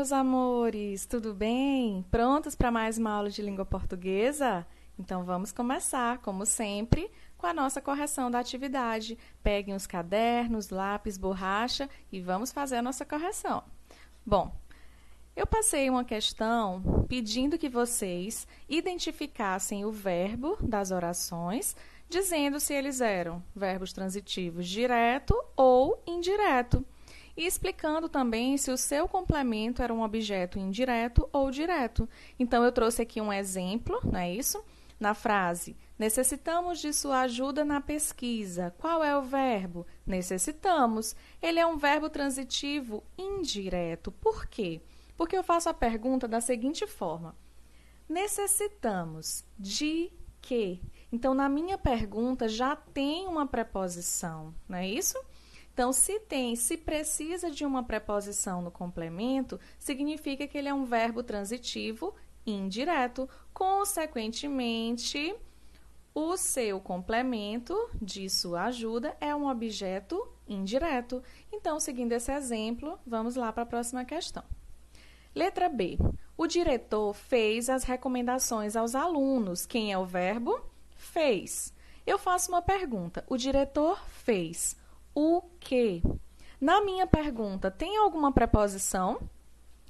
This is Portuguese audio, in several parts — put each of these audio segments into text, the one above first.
meus amores, tudo bem? Prontos para mais uma aula de língua portuguesa? Então vamos começar, como sempre, com a nossa correção da atividade. Peguem os cadernos, lápis, borracha e vamos fazer a nossa correção. Bom, eu passei uma questão pedindo que vocês identificassem o verbo das orações, dizendo se eles eram verbos transitivos direto ou indireto. E explicando também se o seu complemento era um objeto indireto ou direto. Então, eu trouxe aqui um exemplo, não é isso? Na frase, necessitamos de sua ajuda na pesquisa. Qual é o verbo? Necessitamos. Ele é um verbo transitivo indireto. Por quê? Porque eu faço a pergunta da seguinte forma. Necessitamos de quê? Então, na minha pergunta já tem uma preposição, não é isso? Então, se precisa de uma preposição no complemento, significa que ele é um verbo transitivo indireto. Consequentemente, o seu complemento de sua ajuda é um objeto indireto. Então, seguindo esse exemplo, vamos lá para a próxima questão. Letra B. O diretor fez as recomendações aos alunos. Quem é o verbo? Fez. Eu faço uma pergunta. O diretor fez o quê? Na minha pergunta, tem alguma preposição?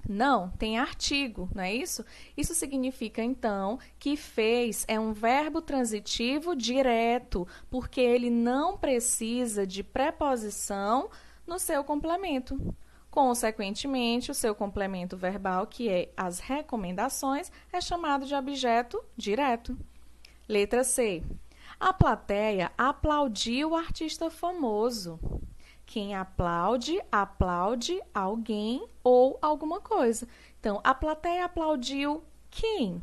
Não, tem artigo, não é isso? Isso significa, então, que fez é um verbo transitivo direto, porque ele não precisa de preposição no seu complemento. Consequentemente, o seu complemento verbal, que é as recomendações, é chamado de objeto direto. Letra C. A plateia aplaudiu o artista famoso. Quem aplaude, aplaude alguém ou alguma coisa. Então, a plateia aplaudiu quem?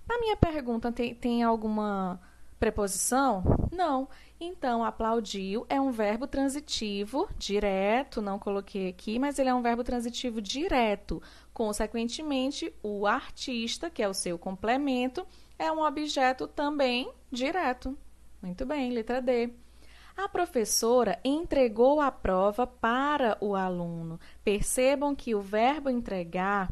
Na minha pergunta, tem alguma preposição? Não. Então, aplaudiu é um verbo transitivo direto, não coloquei aqui, mas ele é um verbo transitivo direto. Consequentemente, o artista, que é o seu complemento, é um objeto também direto. Muito bem, letra D. A professora entregou a prova para o aluno. Percebam que o verbo entregar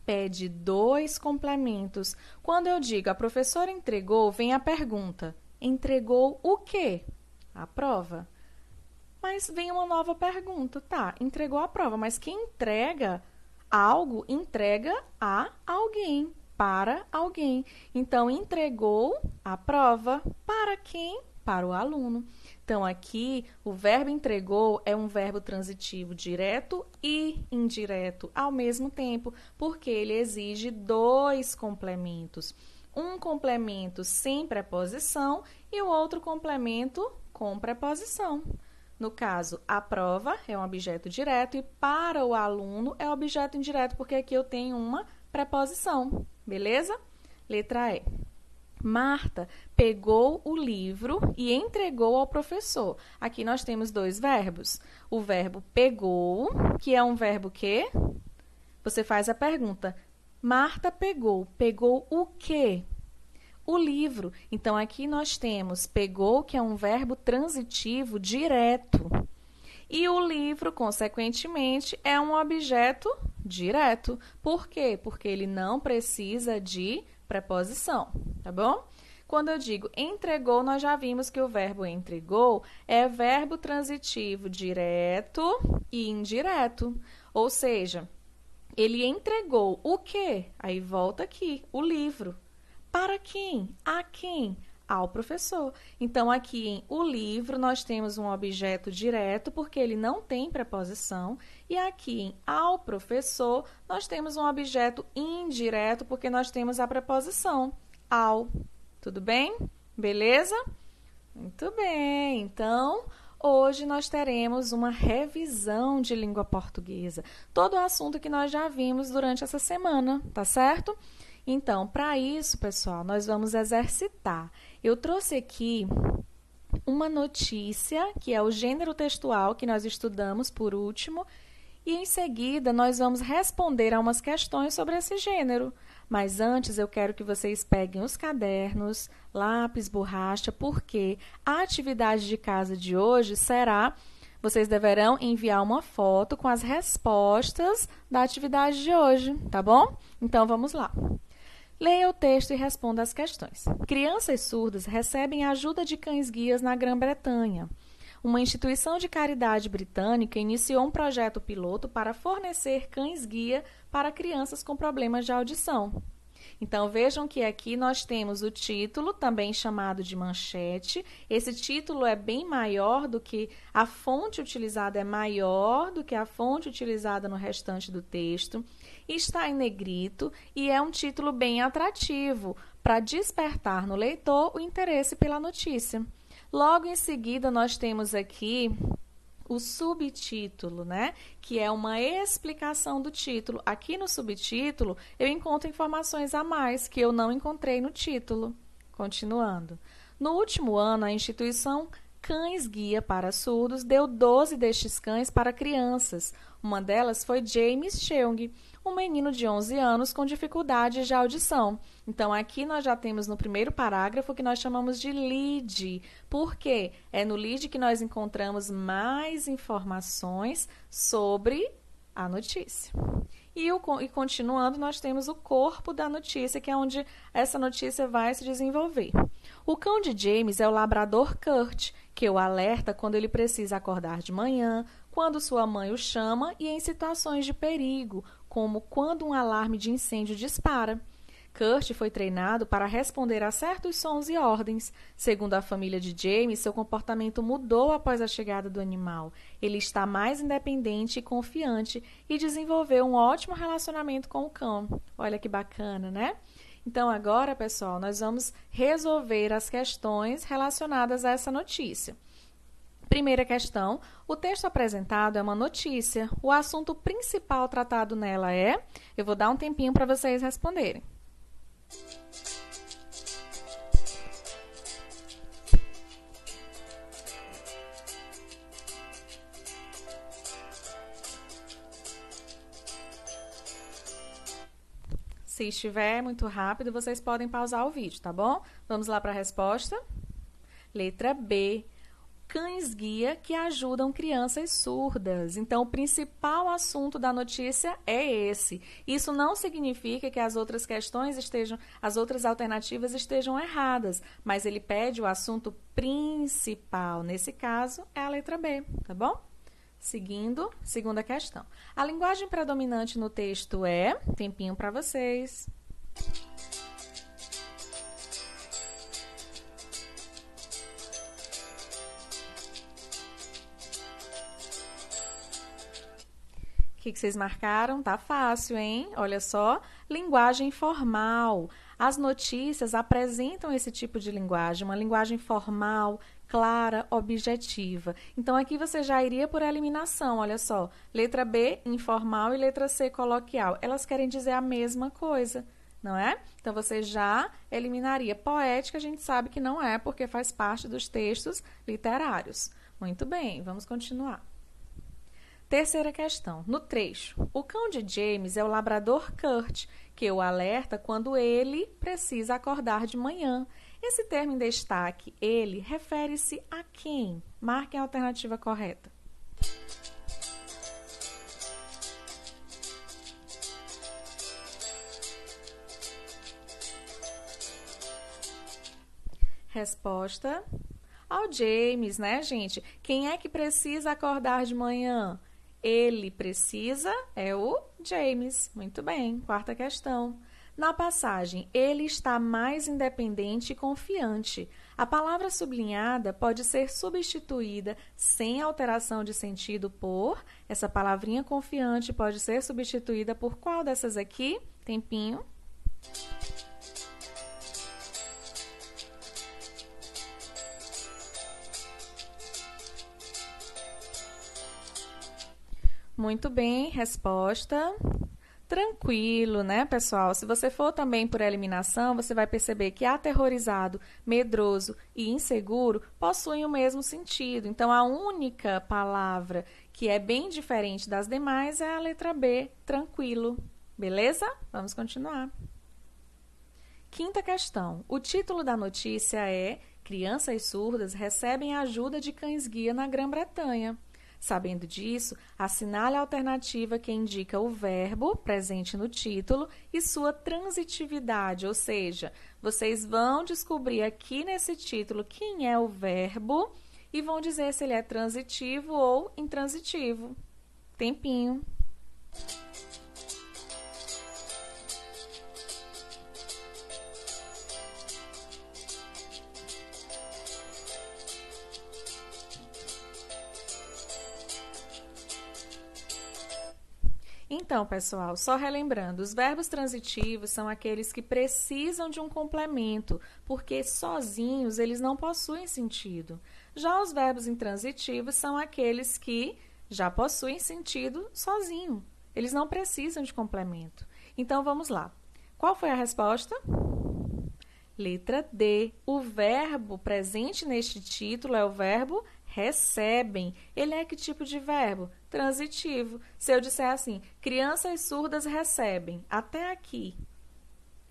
pede dois complementos. Quando eu digo a professora entregou, vem a pergunta. Entregou o quê? A prova. Mas vem uma nova pergunta. Tá, entregou a prova, mas quem entrega algo, entrega a alguém, para alguém. Então, entregou a prova para quem? Para o aluno. Então, aqui, o verbo entregou é um verbo transitivo direto e indireto ao mesmo tempo, porque ele exige dois complementos. Um complemento sem preposição e o outro complemento com preposição. No caso, a prova é um objeto direto e para o aluno é objeto indireto, porque aqui eu tenho uma preposição. Beleza? Letra E. Marta pegou o livro e entregou ao professor. Aqui nós temos dois verbos. O verbo pegou, que é um verbo que? Você faz a pergunta. Marta pegou. Pegou o quê? O livro. Então, aqui nós temos pegou, que é um verbo transitivo direto. E o livro, consequentemente, é um objeto direto. Por quê? Porque ele não precisa de preposição, tá bom? Quando eu digo entregou, nós já vimos que o verbo entregou é verbo transitivo direto e indireto. Ou seja, ele entregou o quê? Aí volta aqui, o livro. Para quem? A quem? Ao professor. Então, aqui em o livro, nós temos um objeto direto, porque ele não tem preposição. E aqui em ao professor, nós temos um objeto indireto, porque nós temos a preposição ao. Tudo bem? Beleza? Muito bem. Então, hoje nós teremos uma revisão de língua portuguesa. Todo o assunto que nós já vimos durante essa semana, tá certo? Então, para isso, pessoal, nós vamos exercitar. Eu trouxe aqui uma notícia, que é o gênero textual que nós estudamos por último, e em seguida nós vamos responder a umas questões sobre esse gênero. Mas antes eu quero que vocês peguem os cadernos, lápis, borracha, porque a atividade de casa de hoje será vocês deverão enviar uma foto com as respostas da atividade de hoje, tá bom? Então, vamos lá. Leia o texto e responda as questões. Crianças surdas recebem ajuda de cães-guias na Grã-Bretanha. Uma instituição de caridade britânica iniciou um projeto piloto para fornecer cães-guia para crianças com problemas de audição. Então, vejam que aqui nós temos o título, também chamado de manchete. Esse título é bem maior do que a fonte utilizada, é maior do que a fonte utilizada no restante do texto. Está em negrito e é um título bem atrativo para despertar no leitor o interesse pela notícia. Logo em seguida, nós temos aqui o subtítulo, né? Que é uma explicação do título. Aqui no subtítulo, eu encontro informações a mais que eu não encontrei no título. Continuando. No último ano, a instituição Cães Guia para Surdos deu 12 destes cães para crianças. Uma delas foi James Cheung, um menino de 11 anos com dificuldades de audição. Então, aqui nós já temos no primeiro parágrafo o que nós chamamos de lead. Por quê? É no lead que nós encontramos mais informações sobre a notícia. E continuando, nós temos o corpo da notícia, que é onde essa notícia vai se desenvolver. O cão de James é o labrador Kurt, que o alerta quando ele precisa acordar de manhã, quando sua mãe o chama e em situações de perigo, como quando um alarme de incêndio dispara. Kurt foi treinado para responder a certos sons e ordens. Segundo a família de James, seu comportamento mudou após a chegada do animal. Ele está mais independente e confiante e desenvolveu um ótimo relacionamento com o cão. Olha que bacana, né? Então, agora, pessoal, nós vamos resolver as questões relacionadas a essa notícia. Primeira questão, o texto apresentado é uma notícia. O assunto principal tratado nela é... Eu vou dar um tempinho para vocês responderem. Se estiver muito rápido, vocês podem pausar o vídeo, tá bom? Vamos lá para a resposta. Letra B. Cães-guia que ajudam crianças surdas. Então, o principal assunto da notícia é esse. Isso não significa que as outras as outras alternativas estejam erradas, mas ele pede o assunto principal. Nesse caso, é a letra B, tá bom? Seguindo, segunda questão. A linguagem predominante no texto é... Tempinho para vocês. O que vocês marcaram? Tá fácil, hein? Olha só, linguagem formal. As notícias apresentam esse tipo de linguagem, uma linguagem formal, clara, objetiva. Então, aqui você já iria por eliminação, olha só. Letra B, informal, e letra C, coloquial. Elas querem dizer a mesma coisa, não é? Então, você já eliminaria. Poética, a gente sabe que não é, porque faz parte dos textos literários. Muito bem, vamos continuar. Terceira questão. No trecho, o cão de James é o labrador Kurt, que o alerta quando ele precisa acordar de manhã. Esse termo em destaque, ele, refere-se a quem? Marquem a alternativa correta. Resposta ao James, né, gente? Quem é que precisa acordar de manhã? Ele precisa, é o James. Muito bem, quarta questão. Na passagem, ele está mais independente e confiante. A palavra sublinhada pode ser substituída sem alteração de sentido por... Essa palavrinha confiante pode ser substituída por qual dessas aqui? Tempinho. Muito bem, resposta. Tranquilo, né, pessoal? Se você for também por eliminação, você vai perceber que aterrorizado, medroso e inseguro possuem o mesmo sentido. Então, a única palavra que é bem diferente das demais é a letra B, tranquilo. Beleza? Vamos continuar. Quinta questão. O título da notícia é: Crianças surdas recebem ajuda de cães-guia na Grã-Bretanha. Sabendo disso, assinale a alternativa que indica o verbo presente no título e sua transitividade, ou seja, vocês vão descobrir aqui nesse título quem é o verbo e vão dizer se ele é transitivo ou intransitivo. Tempinho. Então, pessoal, só relembrando, os verbos transitivos são aqueles que precisam de um complemento, porque sozinhos eles não possuem sentido. Já os verbos intransitivos são aqueles que já possuem sentido sozinho. Eles não precisam de complemento. Então, vamos lá. Qual foi a resposta? Letra D. O verbo presente neste título é o verbo recebem. Ele é que tipo de verbo? Transitivo. Se eu disser assim, crianças surdas recebem, até aqui,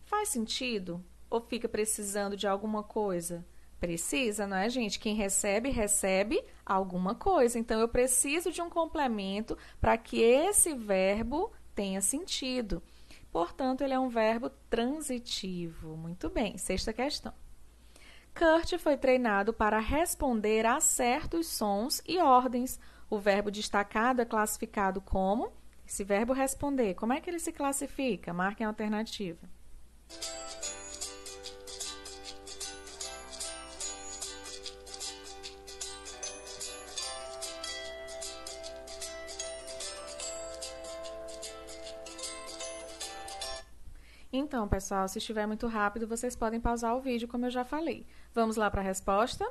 faz sentido? Ou fica precisando de alguma coisa? Precisa, não é, gente? Quem recebe, recebe alguma coisa. Então, eu preciso de um complemento para que esse verbo tenha sentido. Portanto, ele é um verbo transitivo. Muito bem, sexta questão. Kurt foi treinado para responder a certos sons e ordens. O verbo destacado é classificado como? Esse verbo responder, como é que ele se classifica? Marquem a alternativa. Então, pessoal, se estiver muito rápido, vocês podem pausar o vídeo, como eu já falei. Vamos lá para a resposta?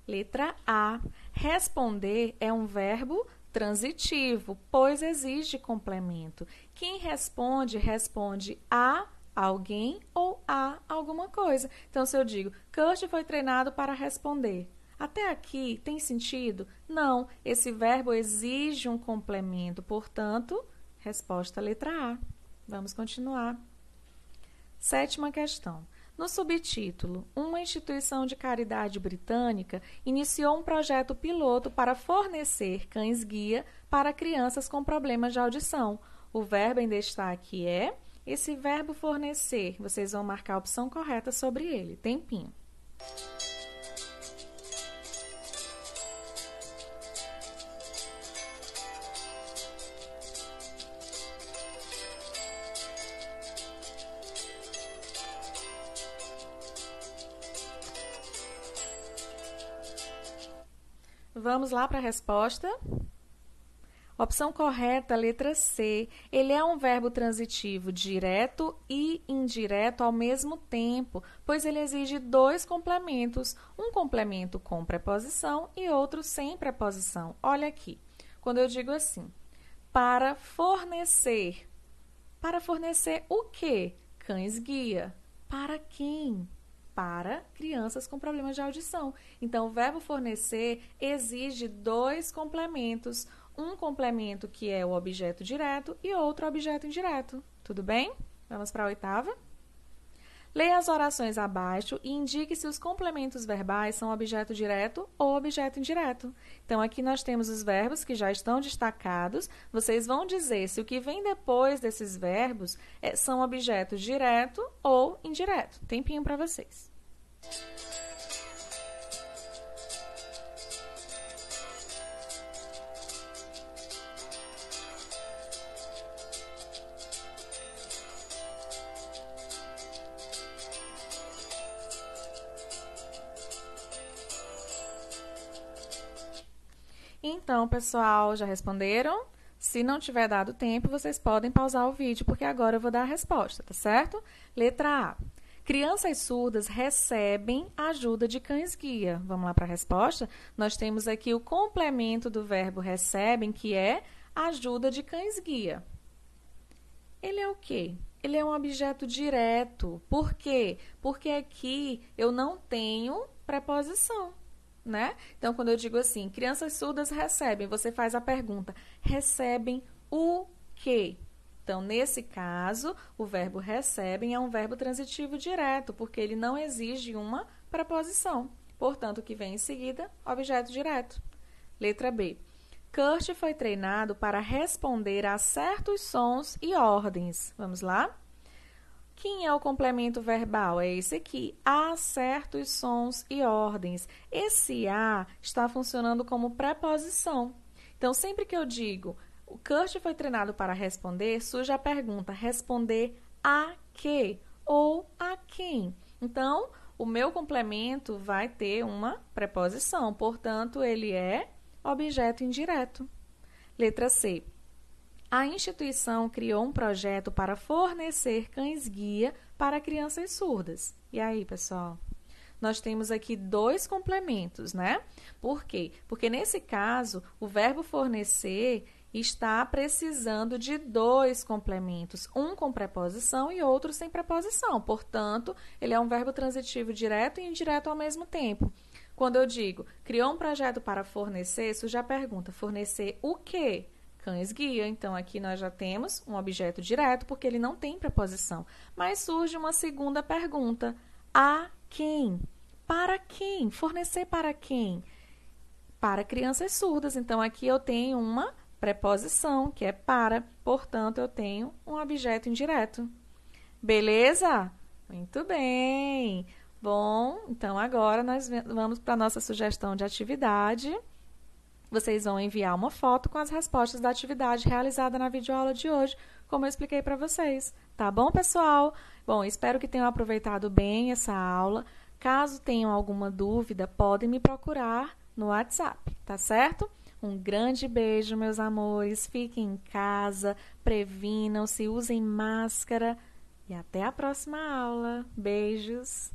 Letra A. Responder é um verbo transitivo, pois exige complemento. Quem responde, responde a alguém ou a alguma coisa. Então, se eu digo, Kurt foi treinado para responder. Até aqui, tem sentido? Não, esse verbo exige um complemento, portanto, resposta letra A. Vamos continuar. Sétima questão. No subtítulo, uma instituição de caridade britânica iniciou um projeto piloto para fornecer cães-guia para crianças com problemas de audição. O verbo em destaque é esse verbo fornecer. Vocês vão marcar a opção correta sobre ele. Tempinho. Vamos lá para a resposta. Opção correta, letra C. Ele é um verbo transitivo direto e indireto ao mesmo tempo, pois ele exige dois complementos, um complemento com preposição e outro sem preposição. Olha aqui, quando eu digo assim, para fornecer o quê? Cães-guia. Para quem? Para crianças com problemas de audição. Então, o verbo fornecer exige dois complementos, um complemento que é o objeto direto e outro objeto indireto. Tudo bem? Vamos para a oitava? Leia as orações abaixo e indique se os complementos verbais são objeto direto ou objeto indireto. Então, aqui nós temos os verbos que já estão destacados. Vocês vão dizer se o que vem depois desses verbos são objetos direto ou indireto. Tempinho para vocês. Então, pessoal, já responderam? Se não tiver dado tempo, vocês podem pausar o vídeo, porque agora eu vou dar a resposta, tá certo? Letra A. Crianças surdas recebem ajuda de cães-guia. Vamos lá para a resposta? Nós temos aqui o complemento do verbo recebem, que é ajuda de cães-guia. Ele é o quê? Ele é um objeto direto. Por quê? Porque aqui eu não tenho preposição. Né? Então, quando eu digo assim, crianças surdas recebem, você faz a pergunta, recebem o quê? Então, nesse caso, o verbo recebem é um verbo transitivo direto, porque ele não exige uma preposição. Portanto, o que vem em seguida, objeto direto. Letra B. Kurt foi treinado para responder a certos sons e ordens. Vamos lá? Quem é o complemento verbal? É esse aqui. A certos sons e ordens. Esse a está funcionando como preposição. Então, sempre que eu digo o Kurt foi treinado para responder, surge a pergunta: responder a quê? Ou a quem? Então, o meu complemento vai ter uma preposição. Portanto, ele é objeto indireto. Letra C. A instituição criou um projeto para fornecer cães-guia para crianças surdas. E aí, pessoal? Nós temos aqui dois complementos, né? Por quê? Porque nesse caso, o verbo fornecer está precisando de dois complementos, um com preposição e outro sem preposição. Portanto, ele é um verbo transitivo direto e indireto ao mesmo tempo. Quando eu digo, criou um projeto para fornecer, isso já pergunta, fornecer o quê? Cães-guia. Então, aqui nós já temos um objeto direto, porque ele não tem preposição. Mas surge uma segunda pergunta. A quem? Para quem? Fornecer para quem? Para crianças surdas. Então, aqui eu tenho uma preposição, que é para. Portanto, eu tenho um objeto indireto. Beleza? Muito bem. Bom, então agora nós vamos para a nossa sugestão de atividade. Vocês vão enviar uma foto com as respostas da atividade realizada na videoaula de hoje, como eu expliquei para vocês. Tá bom, pessoal? Bom, espero que tenham aproveitado bem essa aula. Caso tenham alguma dúvida, podem me procurar no WhatsApp, tá certo? Um grande beijo, meus amores. Fiquem em casa, previnam-se, usem máscara e até a próxima aula. Beijos!